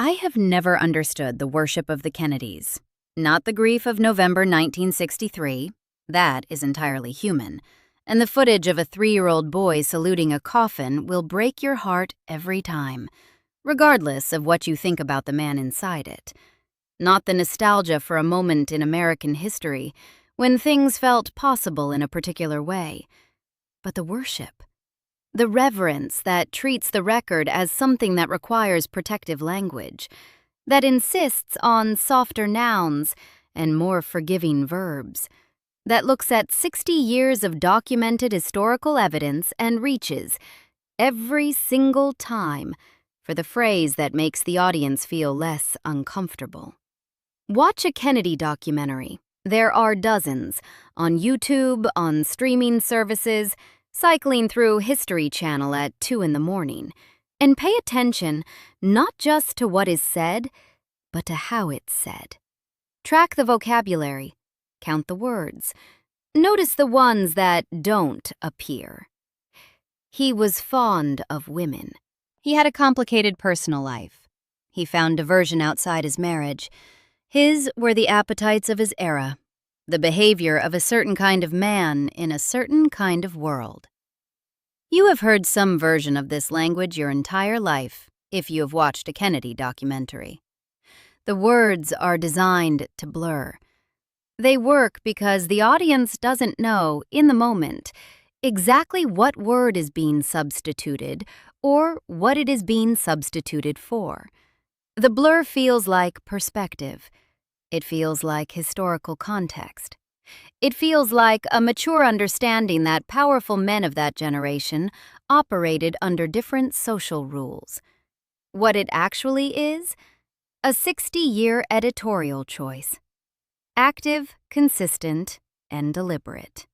I have never understood the worship of the Kennedys. Not the grief of November 1963. That is entirely human. And the footage of a 3-year-old boy saluting a coffin will break your heart every time, regardless of what you think about the man inside it. Not the nostalgia for a moment in American history when things felt possible in a particular way, but the worship. The reverence that treats the record as something that requires protective language, that insists on softer nouns and more forgiving verbs, that looks at 60 years of documented historical evidence and reaches, every single time, for the phrase that makes the audience feel less uncomfortable. Watch a Kennedy documentary. There are dozens, on YouTube, on streaming services, cycling through History Channel at 2 in the morning, and pay attention not just to what is said, but to how it's said. Track the vocabulary, count the words, notice the ones that don't appear. He was fond of women. He had a complicated personal life. He found diversion outside his marriage. His were the appetites of his era, the behavior of a certain kind of man in a certain kind of world. You have heard some version of this language your entire life if you have watched a Kennedy documentary. The words are designed to blur. They work because the audience doesn't know, in the moment, exactly what word is being substituted or what it is being substituted for. The blur feels like perspective. It feels like historical context. It feels like a mature understanding that powerful men of that generation operated under different social rules. What it actually is? A 60-year editorial choice. Active, consistent, and deliberate.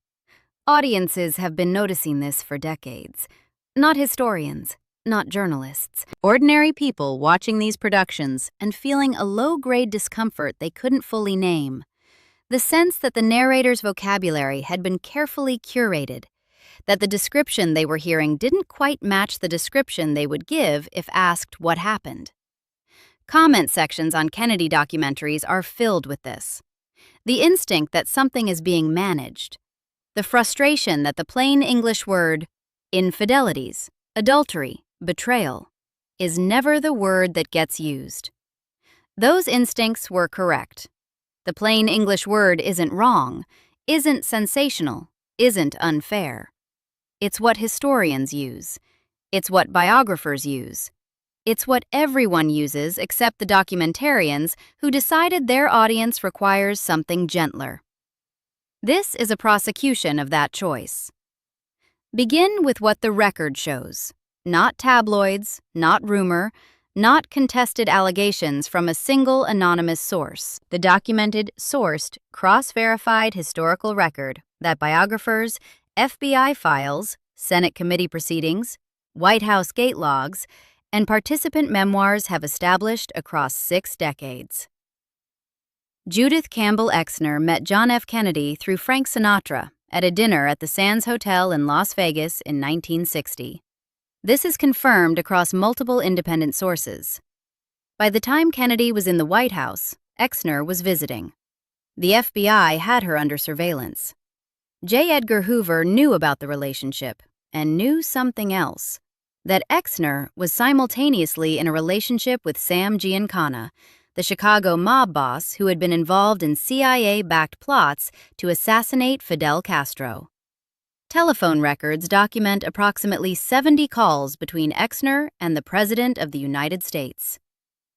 Audiences have been noticing this for decades. Not historians, not journalists. Ordinary people watching these productions and feeling a low-grade discomfort they couldn't fully name. The sense that the narrator's vocabulary had been carefully curated, that the description they were hearing didn't quite match the description they would give if asked what happened. Comment sections on Kennedy documentaries are filled with this. The instinct that something is being managed. The frustration that the plain English word infidelities, adultery, betrayal is never the word that gets used. Those instincts were correct. The plain English word isn't wrong, isn't sensational, isn't unfair. It's what historians use. It's what biographers use. It's what everyone uses except the documentarians who decided their audience requires something gentler. This is a prosecution of that choice. Begin with what the record shows. Not tabloids, not rumor, not contested allegations from a single anonymous source. The documented, sourced, cross-verified historical record that biographers, FBI files, Senate committee proceedings, White House gate logs, and participant memoirs have established across 6 decades. Judith Campbell Exner met John F. Kennedy through Frank Sinatra at a dinner at the Sands Hotel in Las Vegas in 1960. This is confirmed across multiple independent sources. By the time Kennedy was in the White House, Exner was visiting. The FBI had her under surveillance. J. Edgar Hoover knew about the relationship and knew something else, that Exner was simultaneously in a relationship with Sam Giancana, the Chicago mob boss who had been involved in CIA-backed plots to assassinate Fidel Castro. Telephone records document approximately 70 calls between Exner and the President of the United States.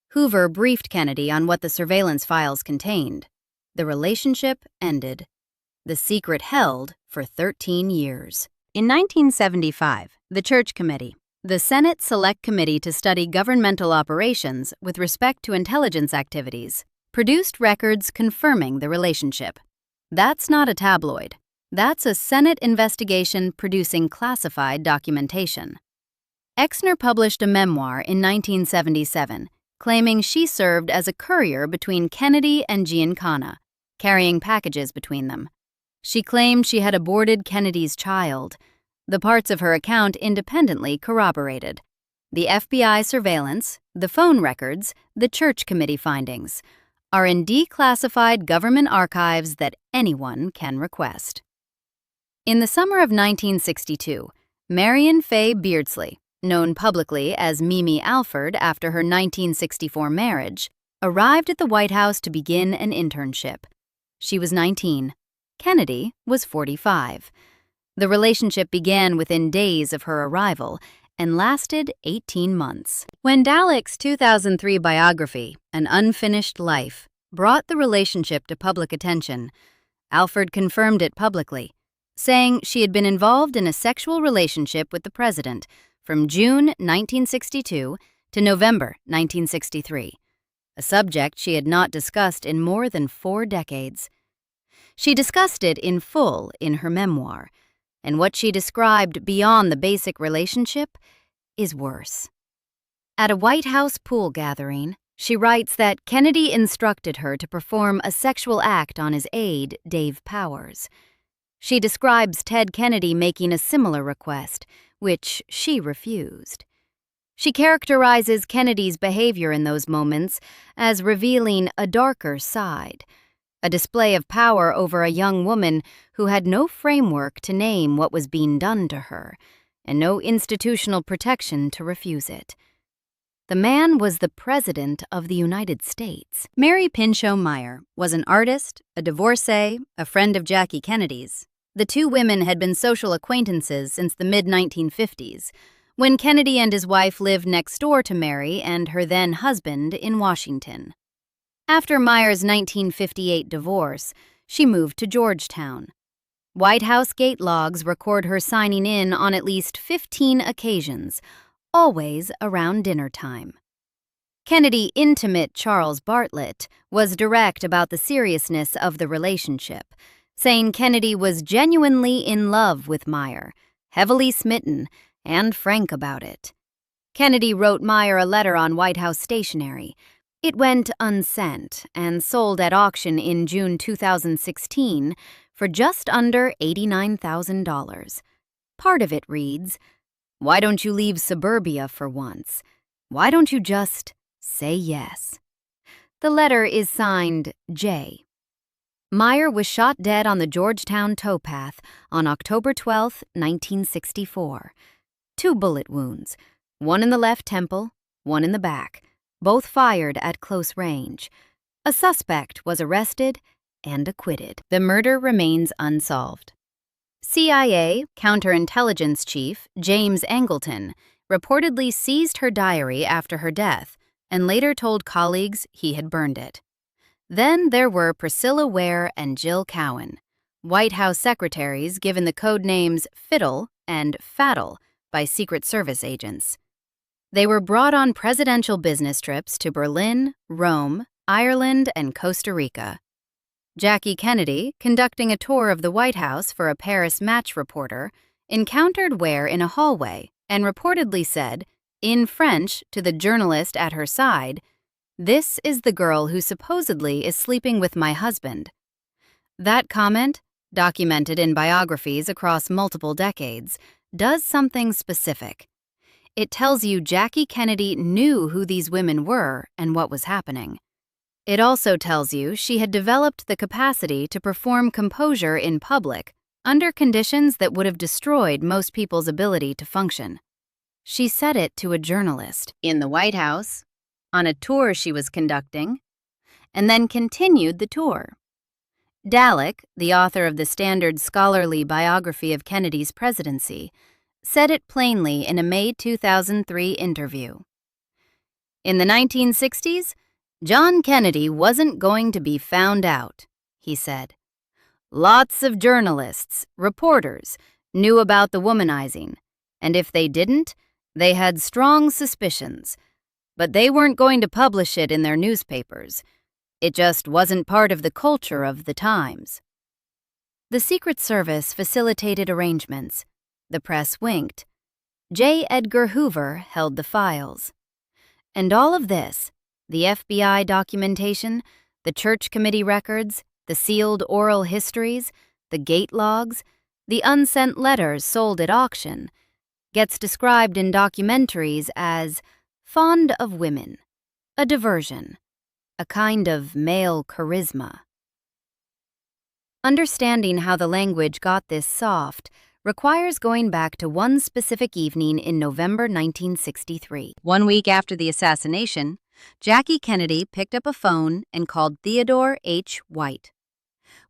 Hoover briefed Kennedy on what the surveillance files contained. The relationship ended. The secret held for 13 years. In 1975, the Church Committee, the Senate Select Committee to study governmental operations with respect to intelligence activities, produced records confirming the relationship. That's not a tabloid. That's a Senate investigation producing classified documentation. Exner published a memoir in 1977, claiming she served as a courier between Kennedy and Giancana, carrying packages between them. She claimed she had aborted Kennedy's child. The parts of her account independently corroborated. The FBI surveillance, the phone records, the church committee findings are in declassified government archives that anyone can request. In the summer of 1962, Marion Faye Beardsley, known publicly as Mimi Alford after her 1964 marriage, arrived at the White House to begin an internship. She was 19. Kennedy was 45. The relationship began within days of her arrival and lasted 18 months. When Dalek's 2003 biography, An Unfinished Life, brought the relationship to public attention, Alford confirmed it publicly, saying she had been involved in a sexual relationship with the president from June 1962 to November 1963, a subject she had not discussed in more than 4 decades. She discussed it in full in her memoir, and what she described beyond the basic relationship is worse. At a White House pool gathering, she writes that Kennedy instructed her to perform a sexual act on his aide, Dave Powers. She describes Ted Kennedy making a similar request, which she refused. She characterizes Kennedy's behavior in those moments as revealing a darker side, a display of power over a young woman who had no framework to name what was being done to her, and no institutional protection to refuse it. The man was the President of the United States. Mary Pinchot Meyer was an artist, a divorcee, a friend of Jackie Kennedy's. The two women had been social acquaintances since the mid-1950s, when Kennedy and his wife lived next door to Mary and her then-husband in Washington. After Meyer's 1958 divorce, she moved to Georgetown. White House gate logs record her signing in on at least 15 occasions, always around dinner time. Kennedy intimate Charles Bartlett was direct about the seriousness of the relationship, saying Kennedy was genuinely in love with Meyer, heavily smitten, and frank about it. Kennedy wrote Meyer a letter on White House stationery. It went unsent and sold at auction in June 2016 for just under $89,000. Part of it reads, "Why don't you leave suburbia for once? Why don't you just say yes?" The letter is signed J. Meyer was shot dead on the Georgetown towpath on October 12, 1964. 2 bullet wounds, one in the left temple, one in the back, both fired at close range. A suspect was arrested and acquitted. The murder remains unsolved. CIA counterintelligence chief James Angleton reportedly seized her diary after her death and later told colleagues he had burned it. Then there were Priscilla Ware and Jill Cowan, White House secretaries given the code names Fiddle and Faddle by Secret Service agents. They were brought on presidential business trips to Berlin, Rome, Ireland, and Costa Rica. Jackie Kennedy, conducting a tour of the White House for a Paris Match reporter, encountered Ware in a hallway and reportedly said, in French to the journalist at her side, "This is the girl who supposedly is sleeping with my husband." That comment, documented in biographies across multiple decades, does something specific. It tells you Jackie Kennedy knew who these women were and what was happening. It also tells you she had developed the capacity to perform composure in public under conditions that would have destroyed most people's ability to function. She said it to a journalist in the White House, on a tour she was conducting, and then continued the tour. Dalek, the author of the standard scholarly biography of Kennedy's presidency, said it plainly in a May 2003 interview. In the 1960s, John Kennedy wasn't going to be found out, he said. Lots of journalists, reporters, knew about the womanizing, and if they didn't, they had strong suspicions. But they weren't going to publish it in their newspapers. It just wasn't part of the culture of the times. The Secret Service facilitated arrangements. The press winked. J. Edgar Hoover held the files. And all of this, the FBI documentation, the church committee records, the sealed oral histories, the gate logs, the unsent letters sold at auction, gets described in documentaries as fond of women, a diversion, a kind of male charisma. Understanding how the language got this soft requires going back to one specific evening in November 1963. 1 week after the assassination, Jackie Kennedy picked up a phone and called Theodore H. White.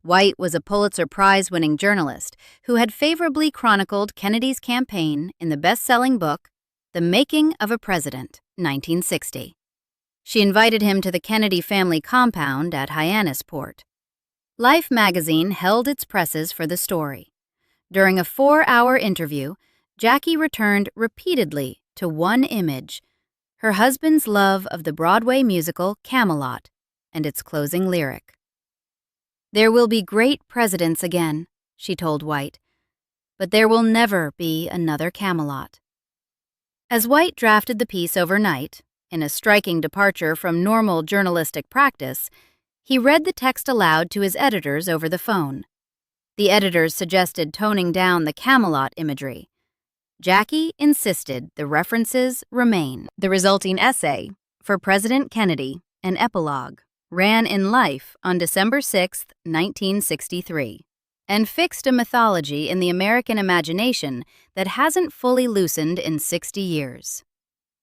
White was a Pulitzer Prize-winning journalist who had favorably chronicled Kennedy's campaign in the best-selling book, The Making of a President, 1960. She invited him to the Kennedy family compound at Hyannisport. Life magazine held its presses for the story. During a 4-hour interview, Jackie returned repeatedly to one image, her husband's love of the Broadway musical Camelot and its closing lyric. "There will be great presidents again," she told White, "but there will never be another Camelot." As White drafted the piece overnight, in a striking departure from normal journalistic practice, he read the text aloud to his editors over the phone. The editors suggested toning down the Camelot imagery. Jackie insisted the references remain. The resulting essay, For President Kennedy, an Epilogue, ran in Life on December 6, 1963, and fixed a mythology in the American imagination that hasn't fully loosened in 60 years.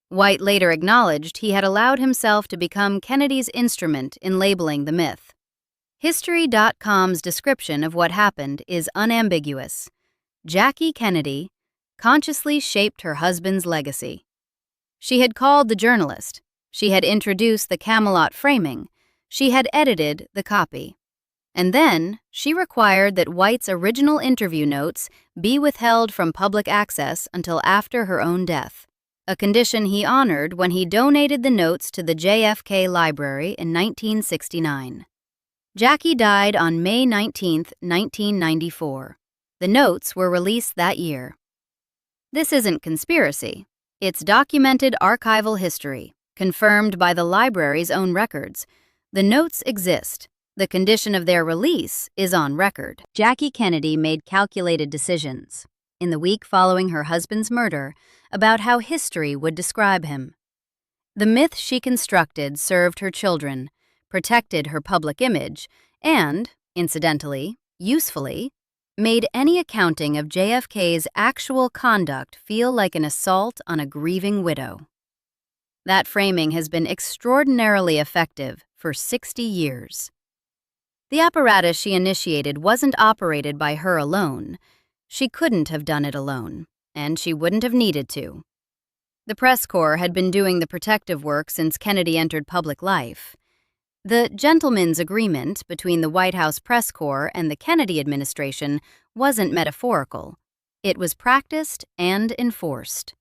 White later acknowledged he had allowed himself to become Kennedy's instrument in labeling the myth. History.com's description of what happened is unambiguous. Jackie Kennedy consciously shaped her husband's legacy. She had called the journalist. She had introduced the Camelot framing. She had edited the copy. And then she required that White's original interview notes be withheld from public access until after her own death, a condition he honored when he donated the notes to the JFK Library in 1969. Jackie died on May 19, 1994. The notes were released that year. This isn't conspiracy. It's documented archival history, confirmed by the library's own records. The notes exist. The condition of their release is on record. Jackie Kennedy made calculated decisions, in the week following her husband's murder, about how history would describe him. The myth she constructed served her children, protected her public image, and, incidentally, usefully, made any accounting of JFK's actual conduct feel like an assault on a grieving widow. That framing has been extraordinarily effective for 60 years. The apparatus she initiated wasn't operated by her alone. She couldn't have done it alone, and she wouldn't have needed to. The press corps had been doing the protective work since Kennedy entered public life. The gentleman's agreement between the White House press corps and the Kennedy administration wasn't metaphorical. It was practiced and enforced.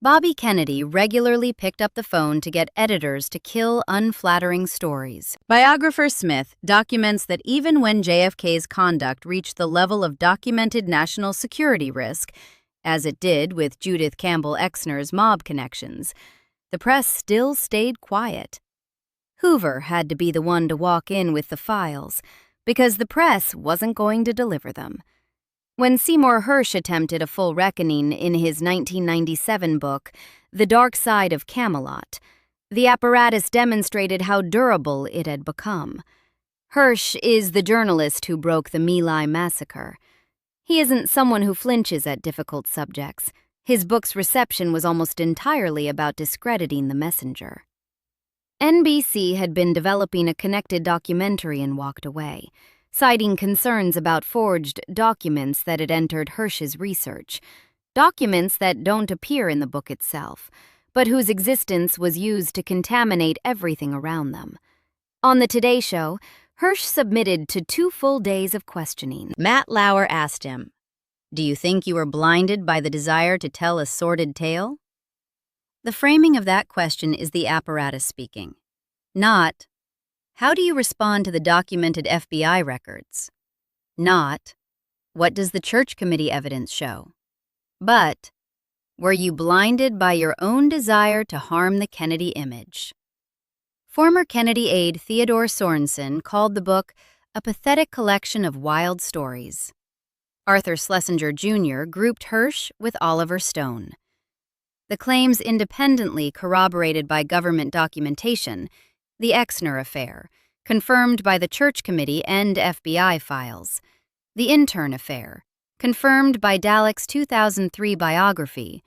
Bobby Kennedy regularly picked up the phone to get editors to kill unflattering stories. Biographer Smith documents that even when JFK's conduct reached the level of documented national security risk, as it did with Judith Campbell Exner's mob connections, the press still stayed quiet. Hoover had to be the one to walk in with the files, because the press wasn't going to deliver them. When Seymour Hersh attempted a full reckoning in his 1997 book, The Dark Side of Camelot, the apparatus demonstrated how durable it had become. Hersh is the journalist who broke the My Lai massacre. He isn't someone who flinches at difficult subjects. His book's reception was almost entirely about discrediting the messenger. NBC had been developing a connected documentary and walked away, citing concerns about forged documents that had entered Hersh's research, documents that don't appear in the book itself, but whose existence was used to contaminate everything around them. On the Today Show, Hersh submitted to 2 full days of questioning. Matt Lauer asked him, "Do you think you were blinded by the desire to tell a sordid tale?" The framing of that question is the apparatus speaking. Not, how do you respond to the documented FBI records? Not, what does the Church Committee evidence show? But, were you blinded by your own desire to harm the Kennedy image? Former Kennedy aide Theodore Sorensen called the book a pathetic collection of wild stories. Arthur Schlesinger Jr. grouped Hirsch with Oliver Stone. The claims independently corroborated by government documentation, the Exner affair, confirmed by the Church Committee and FBI files, the Intern affair, confirmed by Dalek's 2003 biography,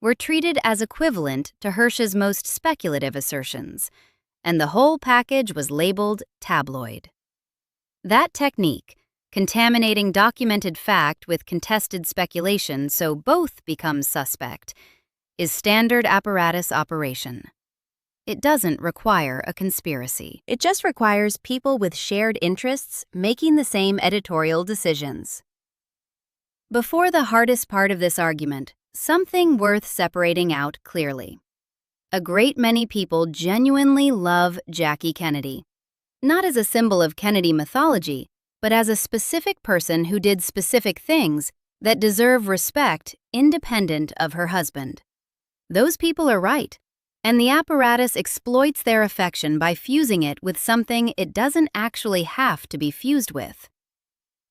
were treated as equivalent to Hirsch's most speculative assertions, and the whole package was labeled tabloid. That technique, contaminating documented fact with contested speculation so both become suspect, is standard apparatus operation. It doesn't require a conspiracy. It just requires people with shared interests making the same editorial decisions. Before the hardest part of this argument, something worth separating out clearly. A great many people genuinely love Jackie Kennedy, not as a symbol of Kennedy mythology, but as a specific person who did specific things that deserve respect independent of her husband. Those people are right, and the apparatus exploits their affection by fusing it with something it doesn't actually have to be fused with.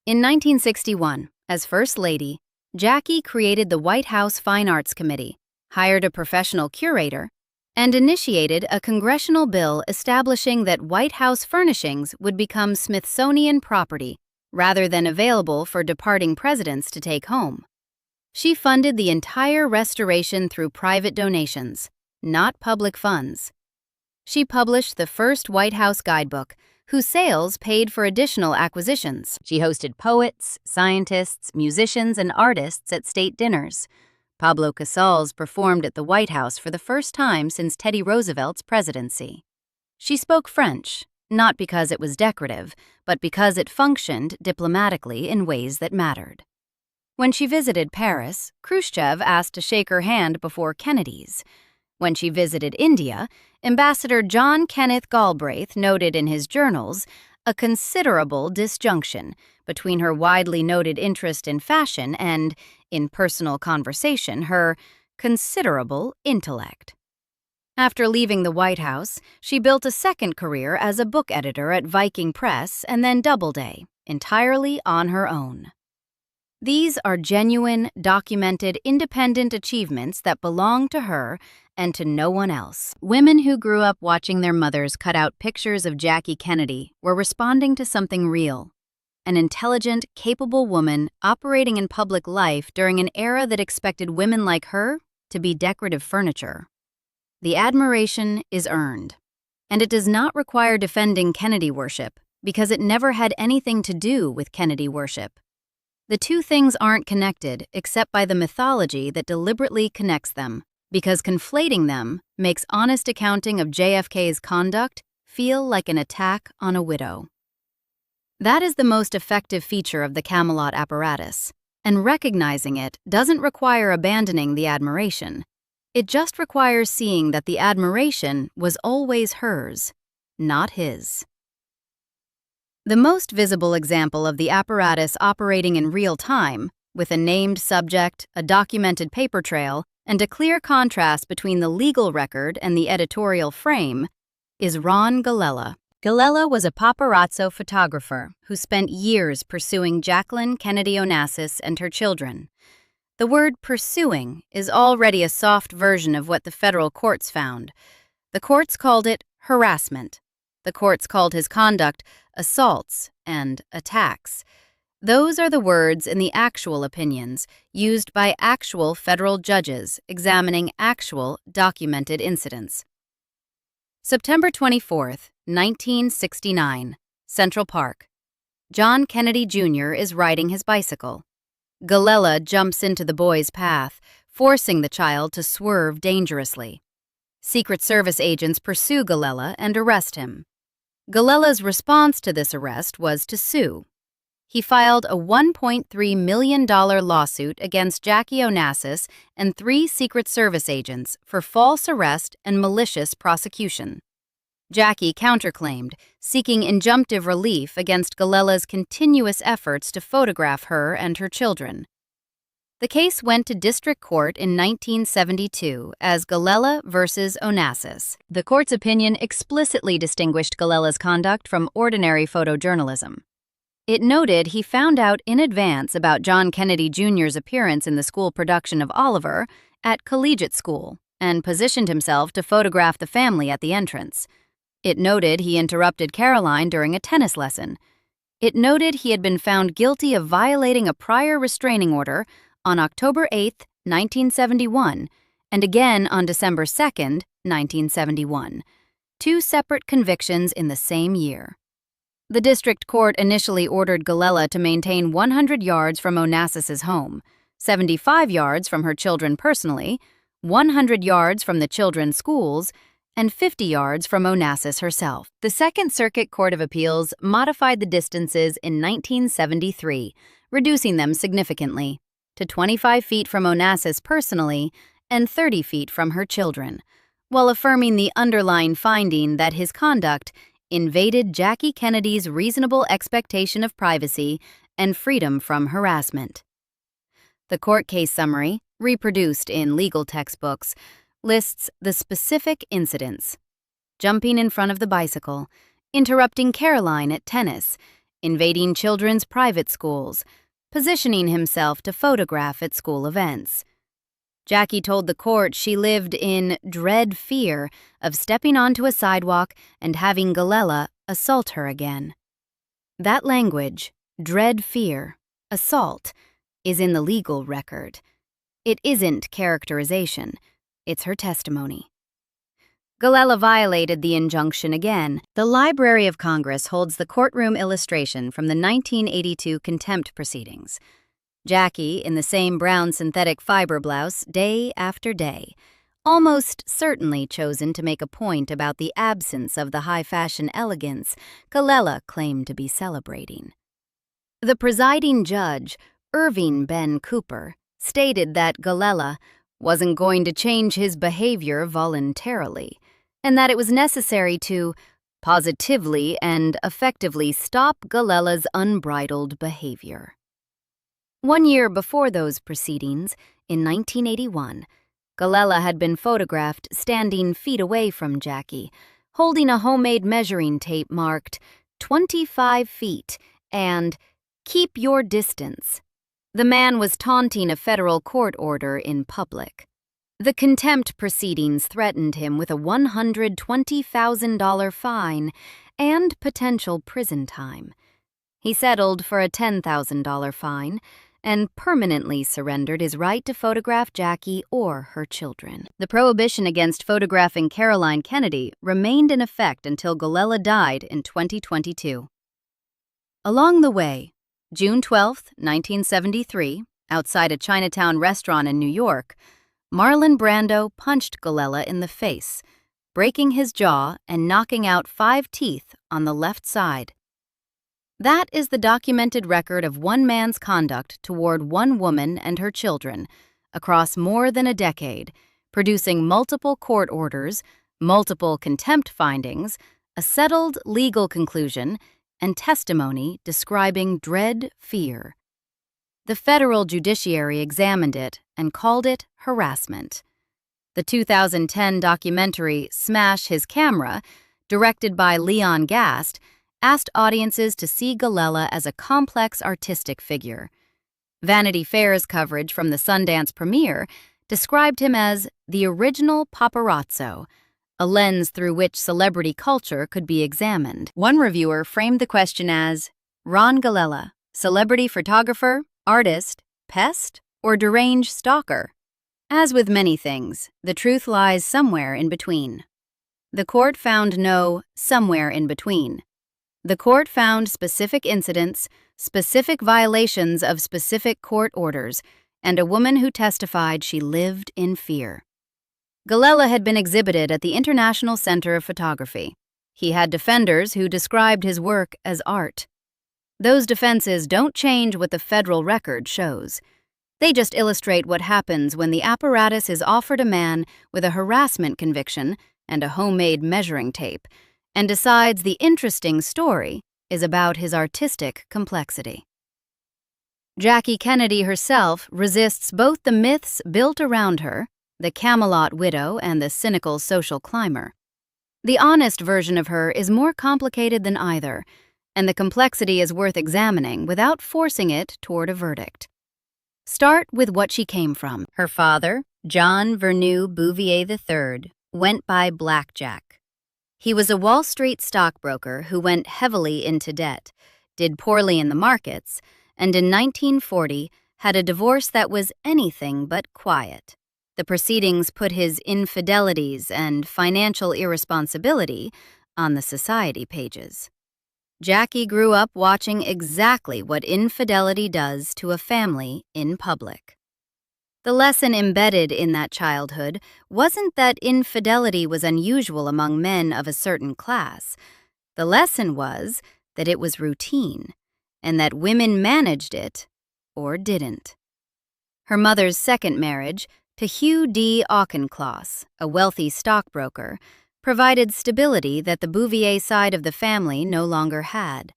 In 1961, as First Lady, Jackie created the White House Fine Arts Committee, hired a professional curator, and initiated a congressional bill establishing that White House furnishings would become Smithsonian property rather than available for departing presidents to take home. She funded the entire restoration through private donations, not public funds. She published the first White House guidebook, whose sales paid for additional acquisitions. She hosted poets, scientists, musicians, and artists at state dinners. Pablo Casals performed at the White House for the first time since Teddy Roosevelt's presidency. She spoke French, not because it was decorative, but because it functioned diplomatically in ways that mattered. When she visited Paris, Khrushchev asked to shake her hand before Kennedy's. When she visited India, Ambassador John Kenneth Galbraith noted in his journals a considerable disjunction between her widely noted interest in fashion and, in personal conversation, her considerable intellect. After leaving the White House, she built a second career as a book editor at Viking Press and then Doubleday, entirely on her own. These are genuine, documented, independent achievements that belong to her and to no one else. Women who grew up watching their mothers cut out pictures of Jackie Kennedy were responding to something real. An intelligent, capable woman operating in public life during an era that expected women like her to be decorative furniture. The admiration is earned, and it does not require defending Kennedy worship because it never had anything to do with Kennedy worship. The two things aren't connected except by the mythology that deliberately connects them, because conflating them makes honest accounting of JFK's conduct feel like an attack on a widow. That is the most effective feature of the Camelot apparatus, and recognizing it doesn't require abandoning the admiration. It just requires seeing that the admiration was always hers, not his. The most visible example of the apparatus operating in real time, with a named subject, a documented paper trail, and a clear contrast between the legal record and the editorial frame, is Ron Galella. Galella was a paparazzo photographer who spent years pursuing Jacqueline Kennedy Onassis and her children. The word pursuing is already a soft version of what the federal courts found. The courts called it harassment. The courts called his conduct assaults and attacks. Those are the words in the actual opinions used by actual federal judges examining actual documented incidents. September 24, 1969, Central Park. John Kennedy Jr. is riding his bicycle. Galella jumps into the boy's path, forcing the child to swerve dangerously. Secret Service agents pursue Galella and arrest him. Galella's response to this arrest was to sue. He filed a $1.3 million lawsuit against Jackie Onassis and 3 Secret Service agents for false arrest and malicious prosecution. Jackie counterclaimed, seeking injunctive relief against Galella's continuous efforts to photograph her and her children. The case went to district court in 1972 as Galella versus Onassis. The court's opinion explicitly distinguished Galella's conduct from ordinary photojournalism. It noted he found out in advance about John Kennedy Jr.'s appearance in the school production of Oliver at collegiate school and positioned himself to photograph the family at the entrance. It noted he interrupted Caroline during a tennis lesson. It noted he had been found guilty of violating a prior restraining order on October 8, 1971, and again on December 2, 1971, 2 separate convictions in the same year. The district court initially ordered Galella to maintain 100 yards from Onassis's home, 75 yards from her children personally, 100 yards from the children's schools, and 50 yards from Onassis herself. The Second Circuit Court of Appeals modified the distances in 1973, reducing them significantly to 25 feet from Onassis personally and 30 feet from her children, while affirming the underlying finding that his conduct invaded Jackie Kennedy's reasonable expectation of privacy and freedom from harassment. The court case summary, reproduced in legal textbooks, lists the specific incidents: jumping in front of the bicycle, interrupting Caroline at tennis, invading children's private schools, positioning himself to photograph at school events. Jackie told the court she lived in dread fear of stepping onto a sidewalk and having Galella assault her again. That language, dread fear, assault, is in the legal record. It isn't characterization, it's her testimony. Galella violated the injunction again. The Library of Congress holds the courtroom illustration from the 1982 contempt proceedings. Jackie, in the same brown synthetic fiber blouse day after day, almost certainly chosen to make a point about the absence of the high-fashion elegance Galella claimed to be celebrating. The presiding judge, Irving Ben Cooper, stated that Galella wasn't going to change his behavior voluntarily, and that it was necessary to positively and effectively stop Galella's unbridled behavior. 1 year before those proceedings, in 1981, Galella had been photographed standing feet away from Jackie, holding a homemade measuring tape marked 25 feet and "Keep your distance." The man was taunting a federal court order in public. The contempt proceedings threatened him with a $120,000 fine and potential prison time. He settled for a $10,000 fine and permanently surrendered his right to photograph Jackie or her children. The prohibition against photographing Caroline Kennedy remained in effect until Galella died in 2022. Along the way, June 12, 1973, outside a Chinatown restaurant in New York, Marlon Brando punched Galella in the face, breaking his jaw and knocking out 5 teeth on the left side. That is the documented record of one man's conduct toward one woman and her children across more than a decade, producing multiple court orders, multiple contempt findings, a settled legal conclusion, and testimony describing dread fear. The federal judiciary examined it and called it harassment. The 2010 documentary Smash His Camera, directed by Leon Gast, asked audiences to see Galella as a complex artistic figure. Vanity Fair's coverage from the Sundance premiere described him as the original paparazzo, a lens through which celebrity culture could be examined. One reviewer framed the question as, Ron Galella, celebrity photographer, artist, pest, or deranged stalker? As with many things, the truth lies somewhere in between. The court found no somewhere in between. The court found specific incidents, specific violations of specific court orders, and a woman who testified she lived in fear. Galella had been exhibited at the International Center of Photography. He had defenders who described his work as art. Those defenses don't change what the federal record shows. They just illustrate what happens when the apparatus is offered a man with a harassment conviction and a homemade measuring tape, and decides the interesting story is about his artistic complexity. Jackie Kennedy herself resists both the myths built around her, the Camelot widow and the cynical social climber. The honest version of her is more complicated than either, and the complexity is worth examining without forcing it toward a verdict. Start with what she came from. Her father, John Vernew Bouvier III, went by Blackjack. He was a Wall Street stockbroker who went heavily into debt, did poorly in the markets, and in 1940 had a divorce that was anything but quiet. The proceedings put his infidelities and financial irresponsibility on the society pages. Jackie grew up watching exactly what infidelity does to a family in public. The lesson embedded in that childhood wasn't that infidelity was unusual among men of a certain class. The lesson was that it was routine, and that women managed it or didn't. Her mother's second marriage, to Hugh D. Auchincloss, a wealthy stockbroker, provided stability that the Bouvier side of the family no longer had.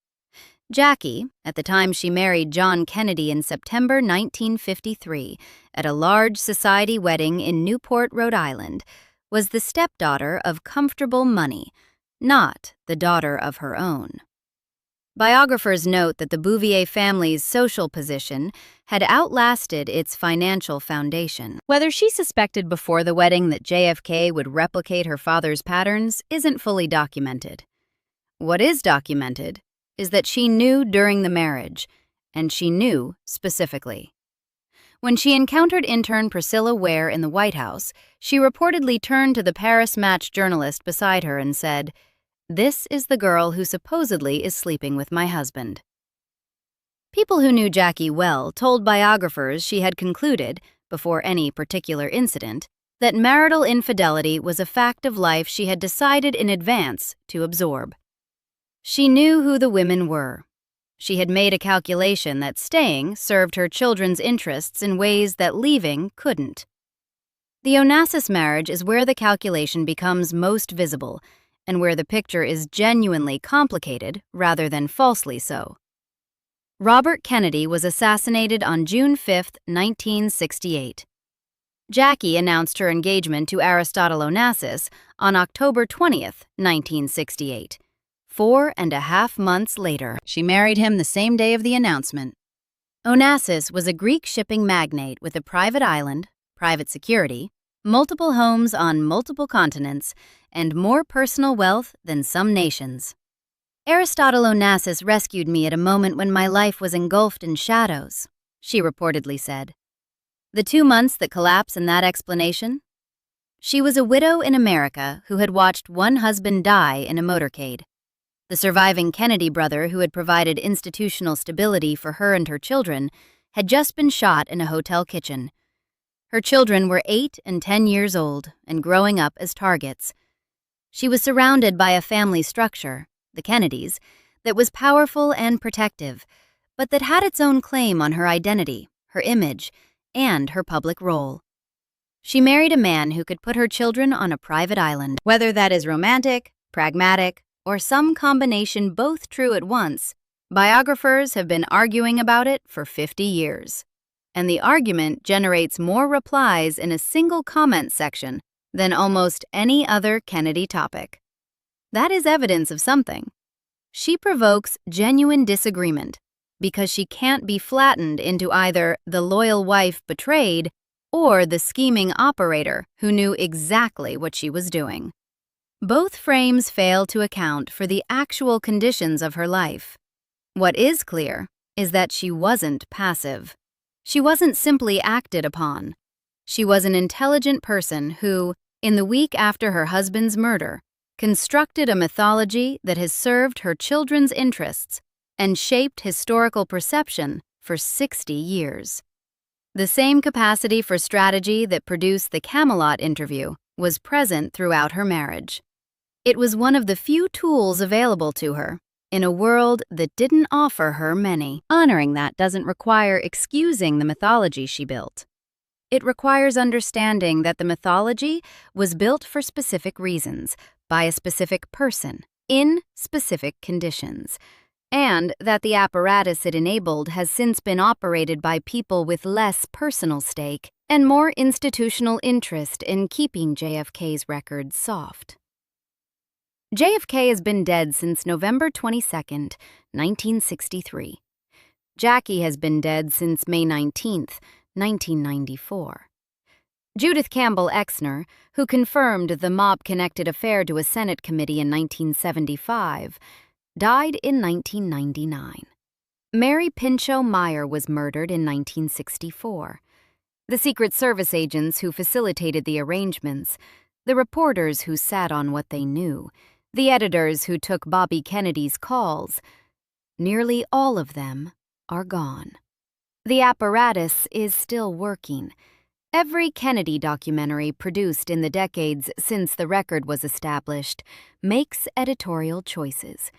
Jackie, at the time she married John Kennedy in September 1953 at a large society wedding in Newport, Rhode Island, was the stepdaughter of comfortable money, not the daughter of her own. Biographers note that the Bouvier family's social position had outlasted its financial foundation. Whether she suspected before the wedding that JFK would replicate her father's patterns isn't fully documented. What is documented is that she knew during the marriage, and she knew specifically. When she encountered intern Priscilla Ware in the White House, she reportedly turned to the Paris Match journalist beside her and said, "This is the girl who supposedly is sleeping with my husband." People who knew Jackie well told biographers she had concluded, before any particular incident, that marital infidelity was a fact of life she had decided in advance to absorb. She knew who the women were. She had made a calculation that staying served her children's interests in ways that leaving couldn't. The Onassis marriage is where the calculation becomes most visible, and where the picture is genuinely complicated rather than falsely so. Robert Kennedy was assassinated on June 5, 1968. Jackie announced her engagement to Aristotle Onassis on October 20, 1968. 4.5 months later, she married him the same day of the announcement. Onassis was a Greek shipping magnate with a private island, private security, multiple homes on multiple continents, and more personal wealth than some nations. Aristotle Onassis rescued me at a moment when my life was engulfed in shadows, she reportedly said. The 2 months that collapse in that explanation? She was a widow in America who had watched one husband die in a motorcade. The surviving Kennedy brother, who had provided institutional stability for her and her children, had just been shot in a hotel kitchen. Her children were 8 and 10 years old and growing up as targets. She was surrounded by a family structure, the Kennedys, that was powerful and protective, but that had its own claim on her identity, her image, and her public role. She married a man who could put her children on a private island. Whether that is romantic, pragmatic, or some combination both true at once, biographers have been arguing about it for 50 years. And the argument generates more replies in a single comment section than almost any other Kennedy topic. That is evidence of something. She provokes genuine disagreement because she can't be flattened into either the loyal wife betrayed or the scheming operator who knew exactly what she was doing. Both frames fail to account for the actual conditions of her life. What is clear is that she wasn't passive. She wasn't simply acted upon. She was an intelligent person who, in the week after her husband's murder, constructed a mythology that has served her children's interests and shaped historical perception for 60 years. The same capacity for strategy that produced the Camelot interview was present throughout her marriage. It was one of the few tools available to her in a world that didn't offer her many. Honoring that doesn't require excusing the mythology she built. It requires understanding that the mythology was built for specific reasons, by a specific person, in specific conditions, and that the apparatus it enabled has since been operated by people with less personal stake and more institutional interest in keeping JFK's record soft. JFK has been dead since November 22nd, 1963. Jackie has been dead since May 19th, 1994. Judith Campbell Exner, who confirmed the mob-connected affair to a Senate committee in 1975, died in 1999. Mary Pinchot Meyer was murdered in 1964. The Secret Service agents who facilitated the arrangements, the reporters who sat on what they knew, the editors who took Bobby Kennedy's calls, nearly all of them are gone. The apparatus is still working. Every Kennedy documentary produced in the decades since the record was established makes editorial choices.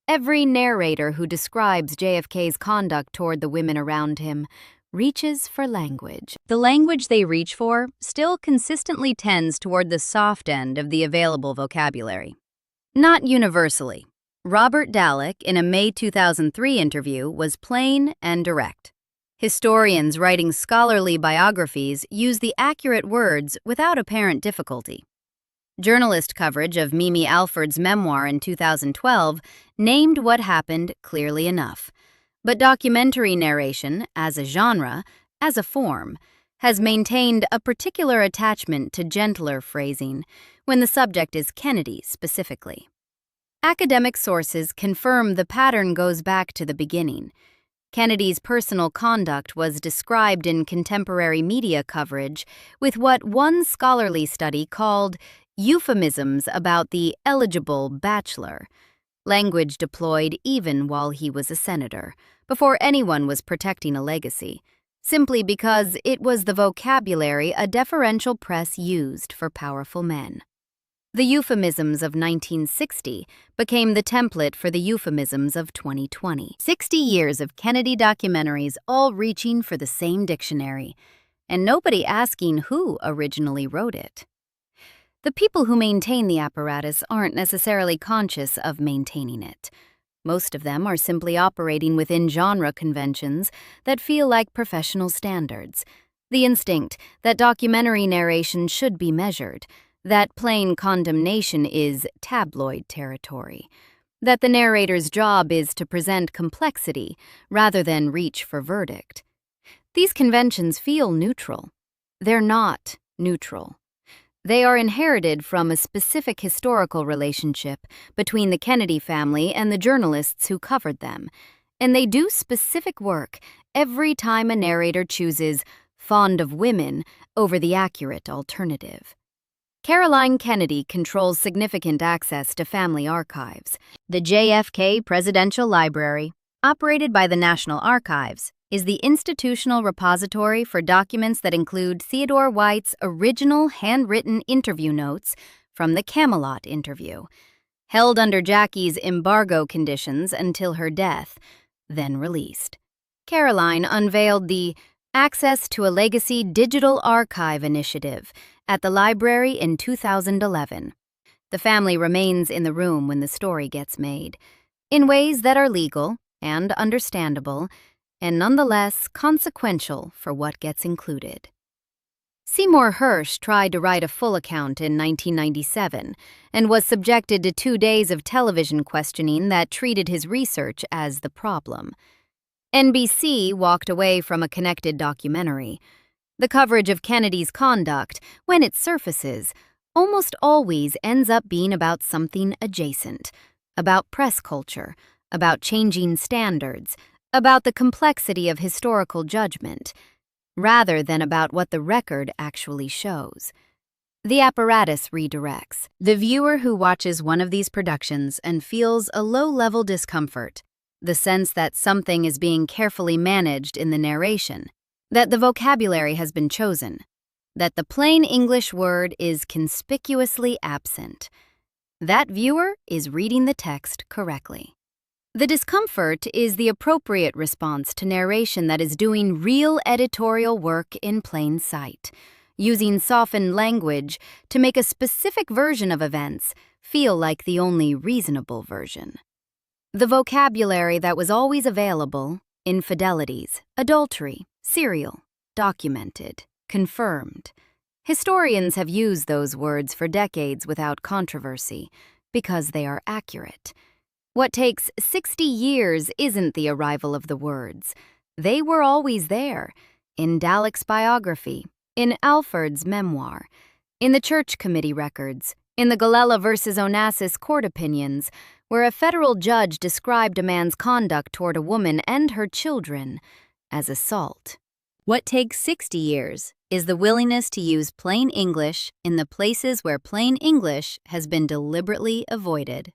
Every narrator who describes JFK's conduct toward the women around him reaches for language. The language they reach for still consistently tends toward the soft end of the available vocabulary. Not universally. Robert Dallek, in a May 2003 interview, was plain and direct. Historians writing scholarly biographies use the accurate words without apparent difficulty. Journalist coverage of Mimi Alford's memoir in 2012 named what happened clearly enough. But documentary narration, as a genre, as a form, has maintained a particular attachment to gentler phrasing when the subject is Kennedy specifically. Academic sources confirm the pattern goes back to the beginning. Kennedy's personal conduct was described in contemporary media coverage with what one scholarly study called euphemisms about the eligible bachelor, language deployed even while he was a senator, before anyone was protecting a legacy, simply because it was the vocabulary a deferential press used for powerful men. The euphemisms of 1960 became the template for the euphemisms of 2020. 60 years of Kennedy documentaries all reaching for the same dictionary, and nobody asking who originally wrote it. The people who maintain the apparatus aren't necessarily conscious of maintaining it. Most of them are simply operating within genre conventions that feel like professional standards. The instinct that documentary narration should be measured, that plain condemnation is tabloid territory, that the narrator's job is to present complexity rather than reach for verdict. These conventions feel neutral. They're not neutral. They are inherited from a specific historical relationship between the Kennedy family and the journalists who covered them, and they do specific work every time a narrator chooses fond of women over the accurate alternative. Caroline Kennedy controls significant access to family archives. The JFK Presidential Library, operated by the National Archives, is the institutional repository for documents that include Theodore White's original handwritten interview notes from the Camelot interview, held under Jackie's embargo conditions until her death, then released. Caroline unveiled the Access to a Legacy Digital Archive initiative at the library in 2011. The family remains in the room when the story gets made, in ways that are legal and understandable, and nonetheless consequential for what gets included. Seymour Hersh tried to write a full account in 1997 and was subjected to 2 days of television questioning that treated his research as the problem. NBC walked away from a connected documentary. The coverage of Kennedy's conduct, when it surfaces, almost always ends up being about something adjacent, about press culture, about changing standards, about the complexity of historical judgment, rather than about what the record actually shows. The apparatus redirects. The viewer who watches one of these productions and feels a low-level discomfort, the sense that something is being carefully managed in the narration, that the vocabulary has been chosen, that the plain English word is conspicuously absent. That viewer is reading the text correctly. The discomfort is the appropriate response to narration that is doing real editorial work in plain sight, using softened language to make a specific version of events feel like the only reasonable version. The vocabulary that was always available, infidelities, adultery, serial, documented, confirmed. Historians have used those words for decades without controversy. because they are accurate. What takes 60 years isn't the arrival of the words. They were always there, in Dalek's biography, in Alford's memoir, in the church committee records, in the Galella versus Onassis court opinions, where a federal judge described a man's conduct toward a woman and her children as assault. What takes 60 years is the willingness to use plain English in the places where plain English has been deliberately avoided.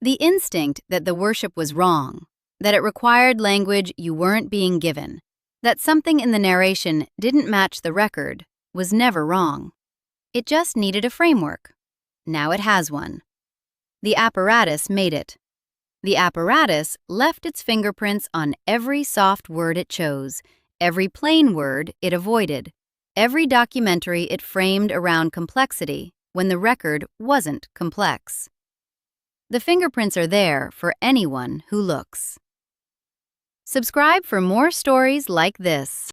The instinct that the worship was wrong, that it required language you weren't being given, that something in the narration didn't match the record, was never wrong. It just needed a framework. Now it has one. The apparatus made it. The apparatus left its fingerprints on every soft word it chose, every plain word it avoided, every documentary it framed around complexity when the record wasn't complex. The fingerprints are there for anyone who looks. Subscribe for more stories like this.